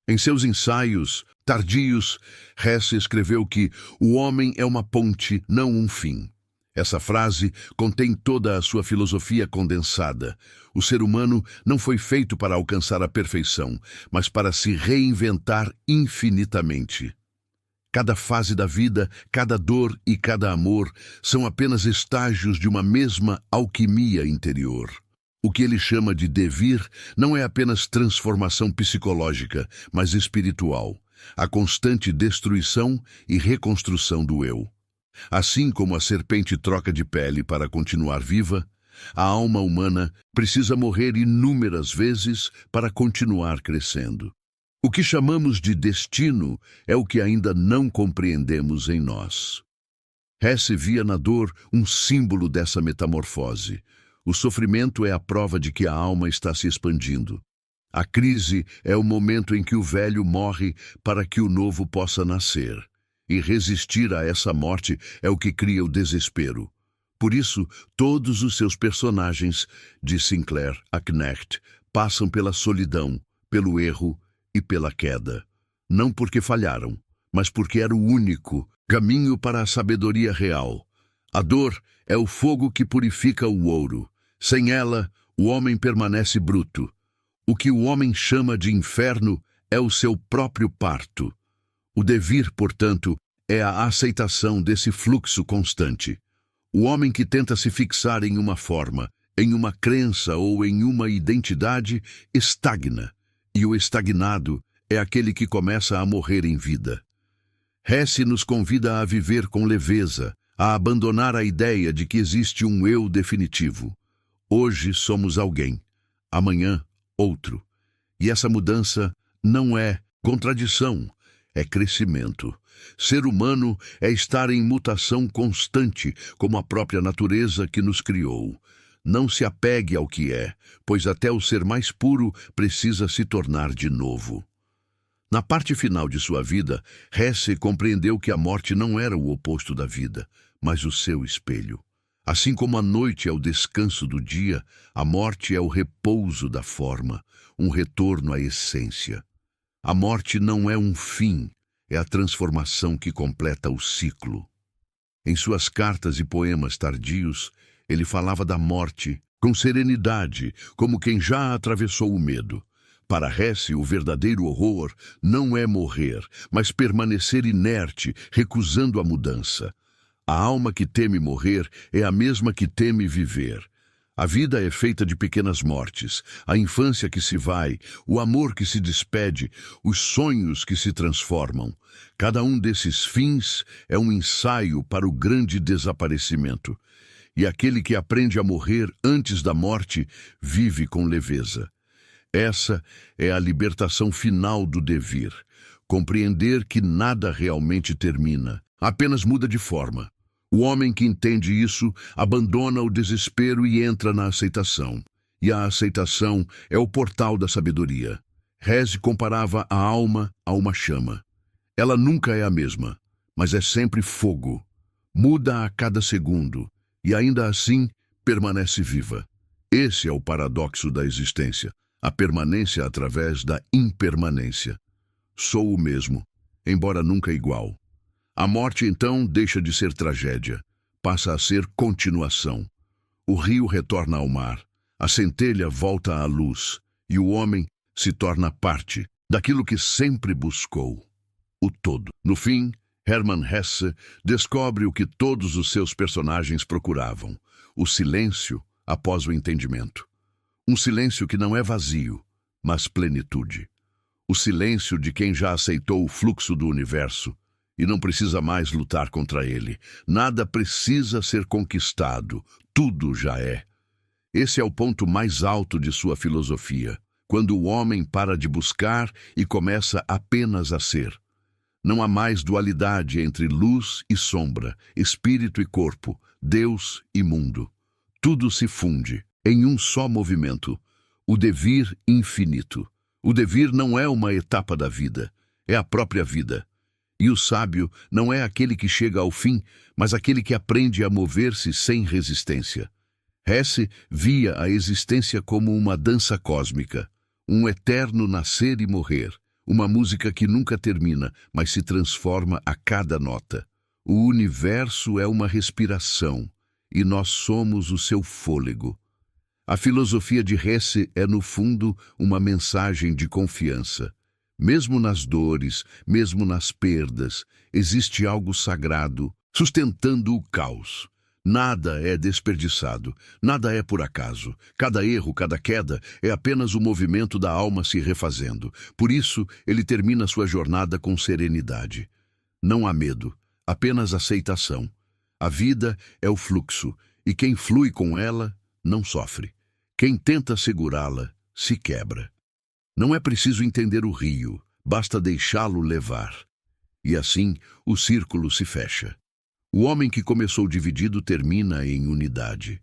Em seus ensaios tardios, Hesse escreveu que o homem é uma ponte, não um fim. Essa frase contém toda a sua filosofia condensada. O ser humano não foi feito para alcançar a perfeição, mas para se reinventar infinitamente. Cada fase da vida, cada dor e cada amor são apenas estágios de uma mesma alquimia interior. O que ele chama de devir não é apenas transformação psicológica, mas espiritual, a constante destruição e reconstrução do eu. Assim como a serpente troca de pele para continuar viva, a alma humana precisa morrer inúmeras vezes para continuar crescendo. O que chamamos de destino é o que ainda não compreendemos em nós. Hesse via na dor um símbolo dessa metamorfose. O sofrimento é a prova de que a alma está se expandindo. A crise é o momento em que o velho morre para que o novo possa nascer. E resistir a essa morte é o que cria o desespero. Por isso, todos os seus personagens, de Sinclair a Knecht, passam pela solidão, pelo erro e pela queda. Não porque falharam, mas porque era o único caminho para a sabedoria real. A dor é o fogo que purifica o ouro. Sem ela, o homem permanece bruto. O que o homem chama de inferno é o seu próprio parto. O devir, portanto, é a aceitação desse fluxo constante. O homem que tenta se fixar em uma forma, em uma crença ou em uma identidade, estagna. E o estagnado é aquele que começa a morrer em vida. Hesse nos convida a viver com leveza, a abandonar a ideia de que existe um eu definitivo. Hoje somos alguém, amanhã outro. E essa mudança não é contradição, é crescimento. Ser humano é estar em mutação constante, como a própria natureza que nos criou. Não se apegue ao que é, pois até o ser mais puro precisa se tornar de novo. Na parte final de sua vida, Hesse compreendeu que a morte não era o oposto da vida, mas o seu espelho. Assim como a noite é o descanso do dia, a morte é o repouso da forma, um retorno à essência. A morte não é um fim, é a transformação que completa o ciclo. Em suas cartas e poemas tardios, ele falava da morte com serenidade, como quem já atravessou o medo. Para Hesse, o verdadeiro horror não é morrer, mas permanecer inerte, recusando a mudança. A alma que teme morrer é a mesma que teme viver. A vida é feita de pequenas mortes, a infância que se vai, o amor que se despede, os sonhos que se transformam. Cada um desses fins é um ensaio para o grande desaparecimento. E aquele que aprende a morrer antes da morte vive com leveza. Essa é a libertação final do devir. Compreender que nada realmente termina, apenas muda de forma. O homem que entende isso abandona o desespero e entra na aceitação. E a aceitação é o portal da sabedoria. Hesse comparava a alma a uma chama. Ela nunca é a mesma, mas é sempre fogo. Muda a cada segundo e ainda assim permanece viva. Esse é o paradoxo da existência, a permanência através da impermanência. Sou o mesmo, embora nunca igual. A morte, então, deixa de ser tragédia, passa a ser continuação. O rio retorna ao mar, a centelha volta à luz, e o homem se torna parte daquilo que sempre buscou, o todo. No fim, Hermann Hesse descobre o que todos os seus personagens procuravam, o silêncio após o entendimento. Um silêncio que não é vazio, mas plenitude. O silêncio de quem já aceitou o fluxo do universo, e não precisa mais lutar contra ele. Nada precisa ser conquistado, tudo já é. Esse é o ponto mais alto de sua filosofia, quando o homem para de buscar e começa apenas a ser. Não há mais dualidade entre luz e sombra, espírito e corpo, Deus e mundo. Tudo se funde em um só movimento, o devir infinito. O devir não é uma etapa da vida, é a própria vida. E o sábio não é aquele que chega ao fim, mas aquele que aprende a mover-se sem resistência. Hesse via a existência como uma dança cósmica, um eterno nascer e morrer, uma música que nunca termina, mas se transforma a cada nota. O universo é uma respiração, e nós somos o seu fôlego. A filosofia de Hesse é, no fundo, uma mensagem de confiança. Mesmo nas dores, mesmo nas perdas, existe algo sagrado, sustentando o caos. Nada é desperdiçado, nada é por acaso. Cada erro, cada queda, é apenas o movimento da alma se refazendo. Por isso, ele termina sua jornada com serenidade. Não há medo, apenas aceitação. A vida é o fluxo, e quem flui com ela não sofre. Quem tenta segurá-la se quebra. Não é preciso entender o rio, basta deixá-lo levar. E assim, o círculo se fecha. O homem que começou dividido termina em unidade.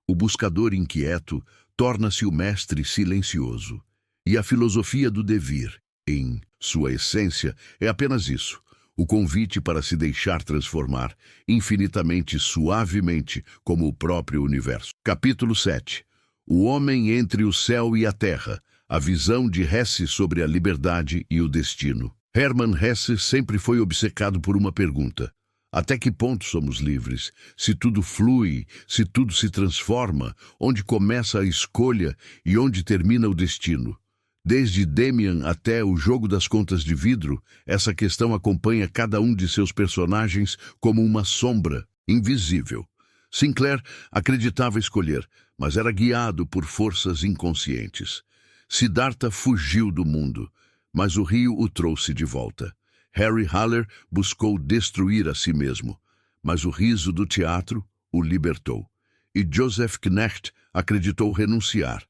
O buscador inquieto torna-se o mestre silencioso. E a filosofia do devir, em sua essência, é apenas isso. O convite para se deixar transformar, infinitamente suavemente, como o próprio universo. Capítulo 7. O homem entre o céu e a terra. A visão de Hesse sobre a liberdade e o destino. Hermann Hesse sempre foi obcecado por uma pergunta. Até que ponto somos livres? Se tudo flui, se tudo se transforma, onde começa a escolha e onde termina o destino? Desde Demian até o jogo das contas de vidro, essa questão acompanha cada um de seus personagens como uma sombra invisível. Sinclair acreditava escolher, mas era guiado por forças inconscientes. Siddhartha fugiu do mundo, mas o rio o trouxe de volta. Harry Haller buscou destruir a si mesmo, mas o riso do teatro o libertou. E Joseph Knecht acreditou renunciar,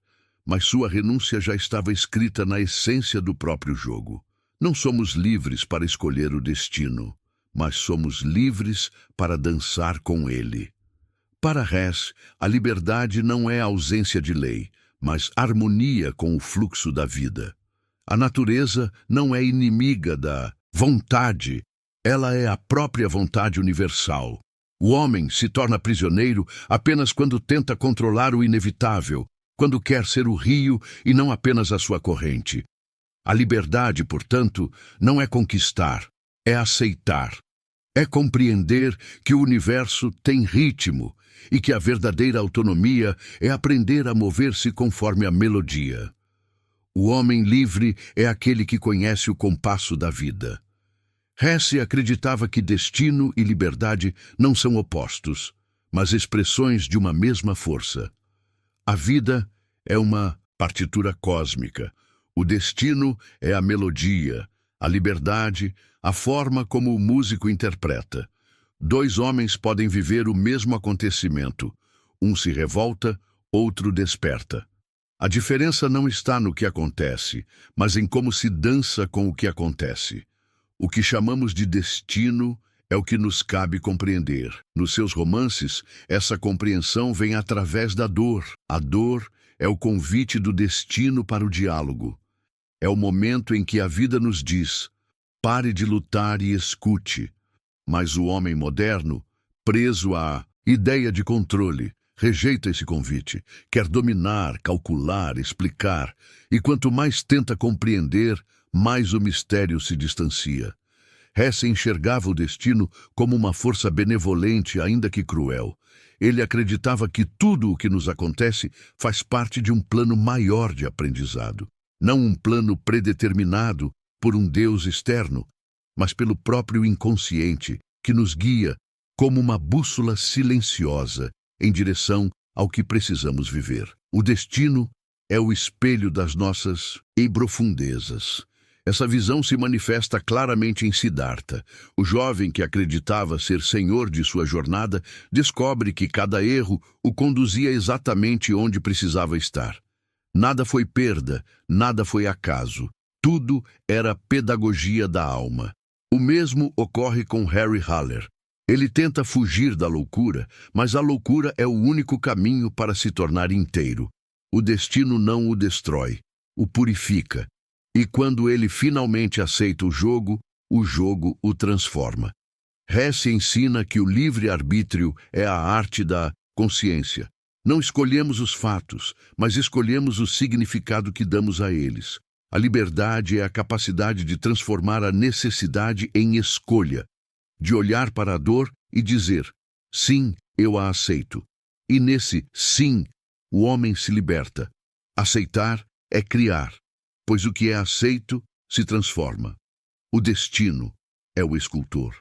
mas sua renúncia já estava escrita na essência do próprio jogo. Não somos livres para escolher o destino, mas somos livres para dançar com ele. Para Hesse, a liberdade não é ausência de lei, mas harmonia com o fluxo da vida. A natureza não é inimiga da vontade, ela é a própria vontade universal. O homem se torna prisioneiro apenas quando tenta controlar o inevitável, quando quer ser o rio e não apenas a sua corrente. A liberdade, portanto, não é conquistar, é aceitar. É compreender que o universo tem ritmo e que a verdadeira autonomia é aprender a mover-se conforme a melodia. O homem livre é aquele que conhece o compasso da vida. Hesse acreditava que destino e liberdade não são opostos, mas expressões de uma mesma força. A vida é uma partitura cósmica. O destino é a melodia, a liberdade, a forma como o músico interpreta. Dois homens podem viver o mesmo acontecimento. Um se revolta, outro desperta. A diferença não está no que acontece, mas em como se dança com o que acontece. O que chamamos de destino é o que nos cabe compreender. Nos seus romances, essa compreensão vem através da dor. A dor é o convite do destino para o diálogo. É o momento em que a vida nos diz: pare de lutar e escute. Mas o homem moderno, preso à ideia de controle, rejeita esse convite, quer dominar, calcular, explicar, e quanto mais tenta compreender, mais o mistério se distancia. Hesse enxergava o destino como uma força benevolente, ainda que cruel. Ele acreditava que tudo o que nos acontece faz parte de um plano maior de aprendizado. Não um plano predeterminado por um Deus externo, mas pelo próprio inconsciente, que nos guia como uma bússola silenciosa em direção ao que precisamos viver. O destino é o espelho das nossas profundezas. Essa visão se manifesta claramente em Siddhartha. O jovem que acreditava ser senhor de sua jornada descobre que cada erro o conduzia exatamente onde precisava estar. Nada foi perda, nada foi acaso. Tudo era pedagogia da alma. O mesmo ocorre com Harry Haller. Ele tenta fugir da loucura, mas a loucura é o único caminho para se tornar inteiro. O destino não o destrói, o purifica. E quando ele finalmente aceita o jogo o transforma. Hesse ensina que o livre-arbítrio é a arte da consciência. Não escolhemos os fatos, mas escolhemos o significado que damos a eles. A liberdade é a capacidade de transformar a necessidade em escolha, de olhar para a dor e dizer: sim, eu a aceito. E nesse sim, o homem se liberta. Aceitar é criar, pois o que é aceito se transforma. O destino é o escultor.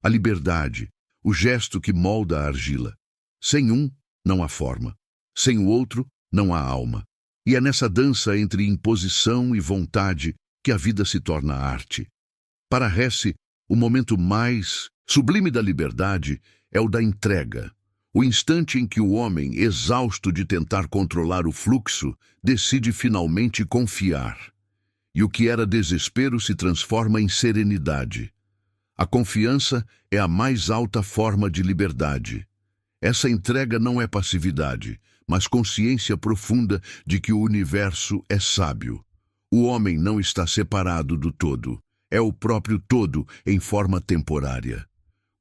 A liberdade, o gesto que molda a argila. Sem um, não há forma. Sem o outro, não há alma. E é nessa dança entre imposição e vontade que a vida se torna arte. Para Hesse, o momento mais sublime da liberdade é o da entrega. O instante em que o homem, exausto de tentar controlar o fluxo, decide finalmente confiar. E o que era desespero se transforma em serenidade. A confiança é a mais alta forma de liberdade. Essa entrega não é passividade, mas consciência profunda de que o universo é sábio. O homem não está separado do todo. É o próprio todo em forma temporária.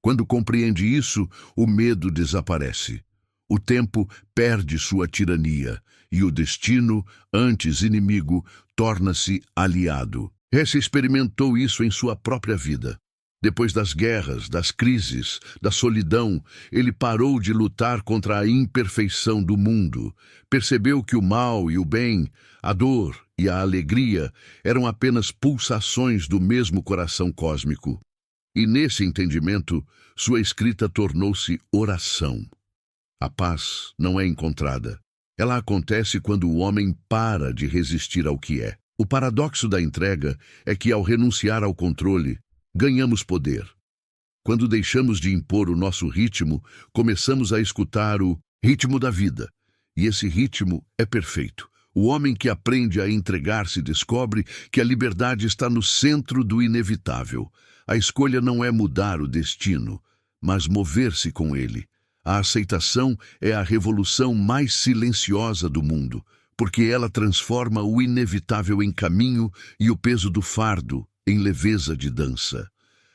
Quando compreende isso, o medo desaparece. O tempo perde sua tirania e o destino, antes inimigo, torna-se aliado. Hesse experimentou isso em sua própria vida. Depois das guerras, das crises, da solidão, ele parou de lutar contra a imperfeição do mundo. Percebeu que o mal e o bem, a dor e a alegria eram apenas pulsações do mesmo coração cósmico. E nesse entendimento, sua escrita tornou-se oração. A paz não é encontrada. Ela acontece quando o homem para de resistir ao que é. O paradoxo da entrega é que, ao renunciar ao controle, ganhamos poder. Quando deixamos de impor o nosso ritmo, começamos a escutar o ritmo da vida. E esse ritmo é perfeito. O homem que aprende a entregar-se descobre que a liberdade está no centro do inevitável. A escolha não é mudar o destino, mas mover-se com ele. A aceitação é a revolução mais silenciosa do mundo, porque ela transforma o inevitável em caminho e o peso do fardo em leveza de dança.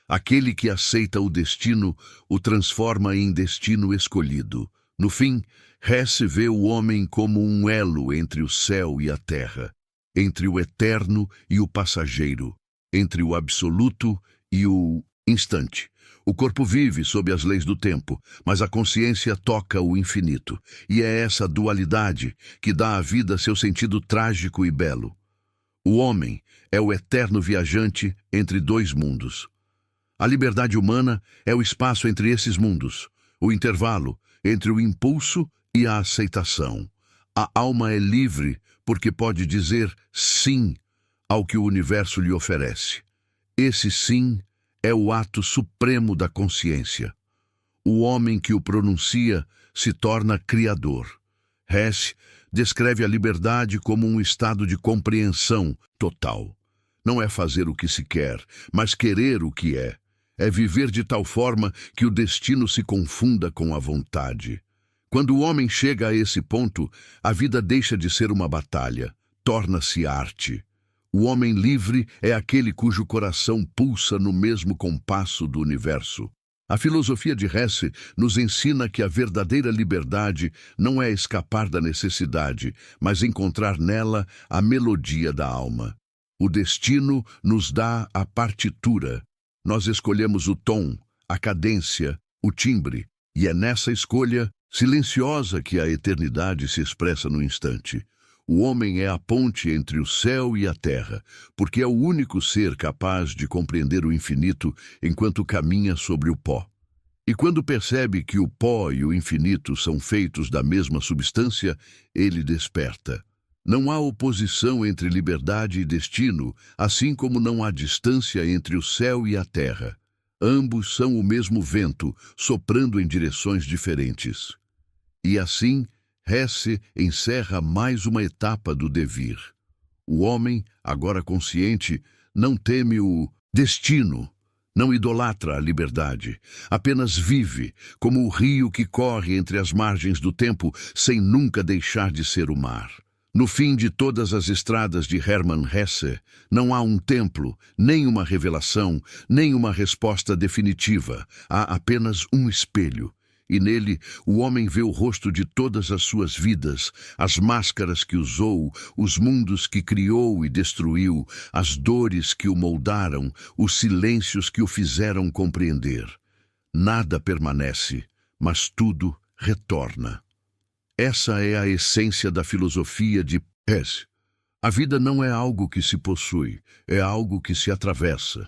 Aquele que aceita o destino o transforma em destino escolhido. No fim, Hesse vê o homem como um elo entre o céu e a terra, entre o eterno e o passageiro, entre o absoluto e o instante. O corpo vive sob as leis do tempo, mas a consciência toca o infinito. E é essa dualidade que dá à vida seu sentido trágico e belo. O homem é o eterno viajante entre dois mundos. A liberdade humana é o espaço entre esses mundos, o intervalo entre o impulso e a aceitação. A alma é livre porque pode dizer sim ao que o universo lhe oferece. Esse sim é o ato supremo da consciência. O homem que o pronuncia se torna criador. Hesse descreve a liberdade como um estado de compreensão total. Não é fazer o que se quer, mas querer o que é. É viver de tal forma que o destino se confunda com a vontade. Quando o homem chega a esse ponto, a vida deixa de ser uma batalha, torna-se arte. O homem livre é aquele cujo coração pulsa no mesmo compasso do universo. A filosofia de Hesse nos ensina que a verdadeira liberdade não é escapar da necessidade, mas encontrar nela a melodia da alma. O destino nos dá a partitura. Nós escolhemos o tom, a cadência, o timbre, e é nessa escolha silenciosa que a eternidade se expressa no instante. O homem é a ponte entre o céu e a terra, porque é o único ser capaz de compreender o infinito enquanto caminha sobre o pó. E quando percebe que o pó e o infinito são feitos da mesma substância, ele desperta. Não há oposição entre liberdade e destino, assim como não há distância entre o céu e a terra. Ambos são o mesmo vento, soprando em direções diferentes. E assim, Hesse encerra mais uma etapa do devir. O homem, agora consciente, não teme o destino, não idolatra a liberdade, apenas vive como o rio que corre entre as margens do tempo sem nunca deixar de ser o mar. No fim de todas as estradas de Hermann Hesse, não há um templo, nem uma revelação, nem uma resposta definitiva. Há apenas um espelho. E nele, o homem vê o rosto de todas as suas vidas, as máscaras que usou, os mundos que criou e destruiu, as dores que o moldaram, os silêncios que o fizeram compreender. Nada permanece, mas tudo retorna. Essa é a essência da filosofia de Hesse. A vida não é algo que se possui, é algo que se atravessa.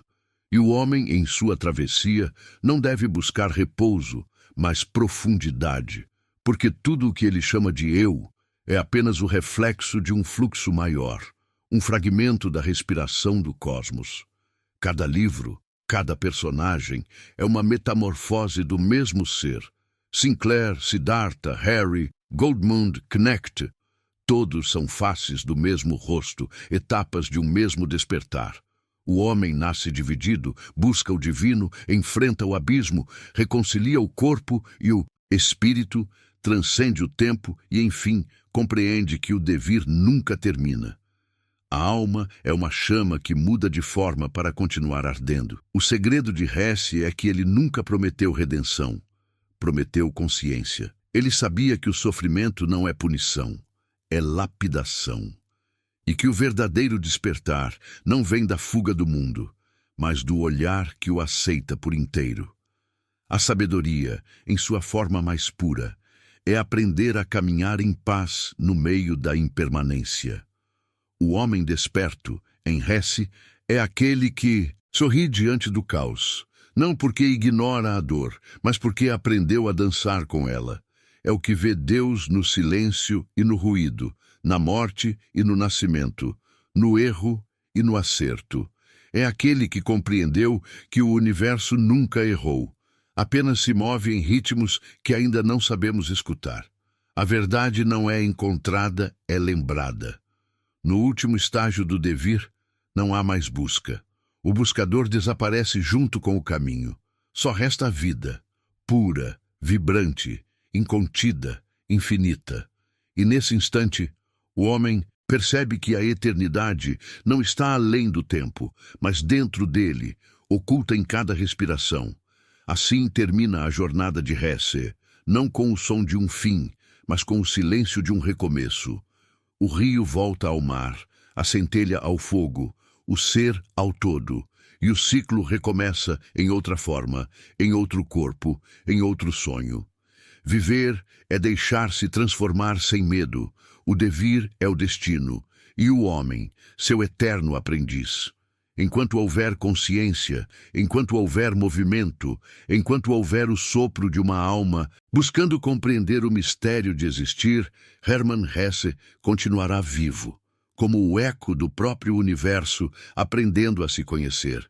E o homem, em sua travessia, não deve buscar repouso, mas profundidade, porque tudo o que ele chama de eu é apenas o reflexo de um fluxo maior, um fragmento da respiração do cosmos. Cada livro, cada personagem é uma metamorfose do mesmo ser. Sinclair, Siddhartha, Harry, Goldmund, Knecht, todos são faces do mesmo rosto, etapas de um mesmo despertar. O homem nasce dividido, busca o divino, enfrenta o abismo, reconcilia o corpo e o espírito, transcende o tempo e, enfim, compreende que o devir nunca termina. A alma é uma chama que muda de forma para continuar ardendo. O segredo de Hesse é que ele nunca prometeu redenção, prometeu consciência. Ele sabia que o sofrimento não é punição, é lapidação. E que o verdadeiro despertar não vem da fuga do mundo, mas do olhar que o aceita por inteiro. A sabedoria, em sua forma mais pura, é aprender a caminhar em paz no meio da impermanência. O homem desperto, em Hesse, é aquele que sorri diante do caos, não porque ignora a dor, mas porque aprendeu a dançar com ela. É o que vê Deus no silêncio e no ruído, na morte e no nascimento, no erro e no acerto. É aquele que compreendeu que o universo nunca errou, apenas se move em ritmos que ainda não sabemos escutar. A verdade não é encontrada, é lembrada. No último estágio do devir, não há mais busca. O buscador desaparece junto com o caminho. Só resta a vida, pura, vibrante, incontida, infinita. E nesse instante, o homem percebe que a eternidade não está além do tempo, mas dentro dele, oculta em cada respiração. Assim termina a jornada de Hesse, não com o som de um fim, mas com o silêncio de um recomeço. O rio volta ao mar, a centelha ao fogo, o ser ao todo, e o ciclo recomeça em outra forma, em outro corpo, em outro sonho. Viver é deixar-se transformar sem medo, o devir é o destino, e o homem, seu eterno aprendiz. Enquanto houver consciência, enquanto houver movimento, enquanto houver o sopro de uma alma, buscando compreender o mistério de existir, Hermann Hesse continuará vivo, como o eco do próprio universo, aprendendo a se conhecer.